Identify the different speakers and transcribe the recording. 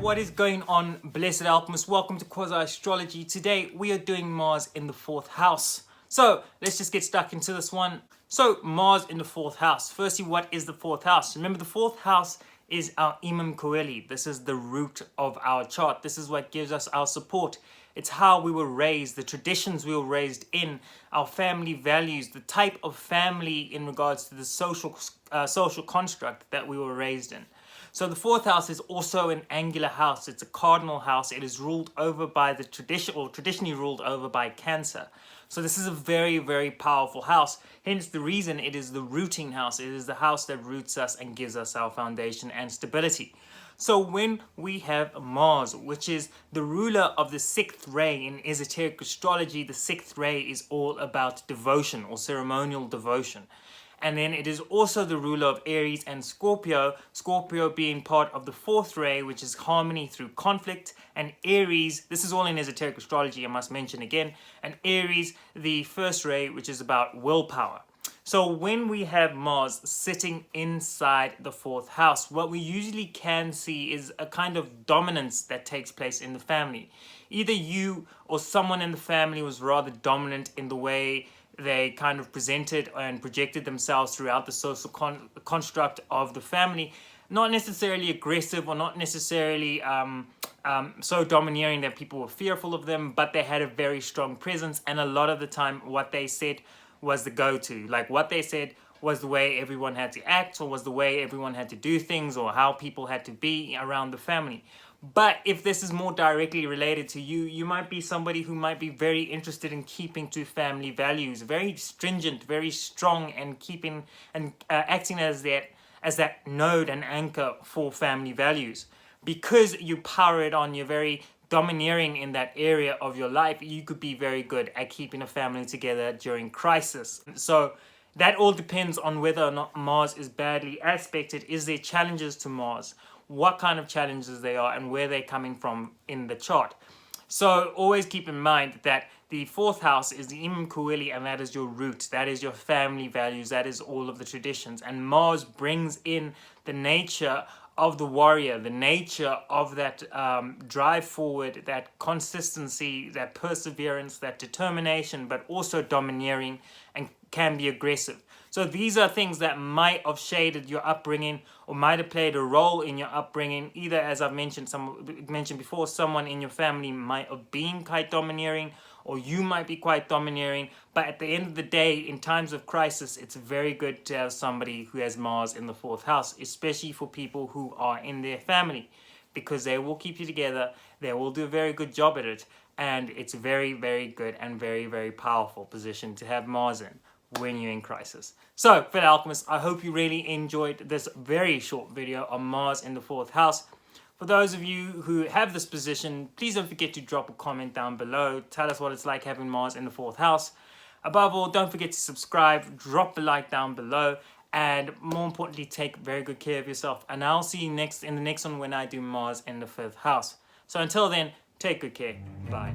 Speaker 1: What is going on, blessed alchemists? Welcome to Astrology. Today we are doing Mars in the 4th house. So let's just get stuck into this one. So Mars in the 4th house. Firstly, what is the 4th house? Remember, the 4th house is our imum coeli. This is the root of our chart. This is what gives us our support. It's how we were raised, the traditions we were raised in, our family values, the type of family in regards to the social construct that we were raised in. So the 4th house is also an angular house. It's a cardinal house. It is ruled over by the tradition, or traditionally ruled over by Cancer. So this is a very, very powerful house. Hence the reason it is the rooting house. It is the house that roots us and gives us our foundation and stability. So when we have Mars, which is the ruler of the 6th ray in esoteric astrology, the 6th ray is all about devotion or ceremonial devotion. And then it is also the ruler of Aries and Scorpio, Scorpio being part of the 4th ray, which is harmony through conflict, and Aries, this is all in esoteric astrology, I must mention again, and Aries, the 1st ray, which is about willpower. So when we have Mars sitting inside the 4th house, what we usually can see is a kind of dominance that takes place in the family. Either you or someone in the family was rather dominant in the way they kind of presented and projected themselves throughout the social construct of the family. Not necessarily aggressive or not necessarily so domineering that people were fearful of them, but they had a very strong presence, and a lot of the time what they said was the go-to. Like what they said was the way everyone had to act, or was the way everyone had to do things, or how people had to be around the family. But if this is more directly related to you, you might be somebody who might be very interested in keeping to family values, very stringent, very strong, and keeping and acting as that node and anchor for family values. Because you power it on, you're very domineering in that area of your life, you could be very good at keeping a family together during crisis. So that all depends on whether or not Mars is badly aspected. Is there challenges to Mars? What kind of challenges they are and where they're coming from in the chart. So always keep in mind that the 4th house is the imum coeli, and that is your root, that is your family values, that is all of the traditions. And Mars brings in the nature of the warrior, the nature of that drive forward, that consistency, that perseverance, that determination, but also domineering and can be aggressive. So these are things that might have shaded your upbringing or might have played a role in your upbringing. Either, as I've mentioned before, someone in your family might have been quite domineering, or you might be quite domineering. But at the end of the day, in times of crisis, it's very good to have somebody who has Mars in the 4th house, especially for people who are in their family, because they will keep you together. They will do a very good job at it. And it's a very, very good and very, very powerful position to have Mars in when you're in crisis. So, fellow alchemists, I hope you really enjoyed this very short video on Mars in the 4th house. For those of you who have this position, please don't forget to drop a comment down below. Tell us what it's like having Mars in the 4th house. Above all, don't forget to subscribe, drop a like down below, and more importantly, take very good care of yourself. And I'll see you in the next one when I do Mars in the 5th house. So until then, take good care. Bye.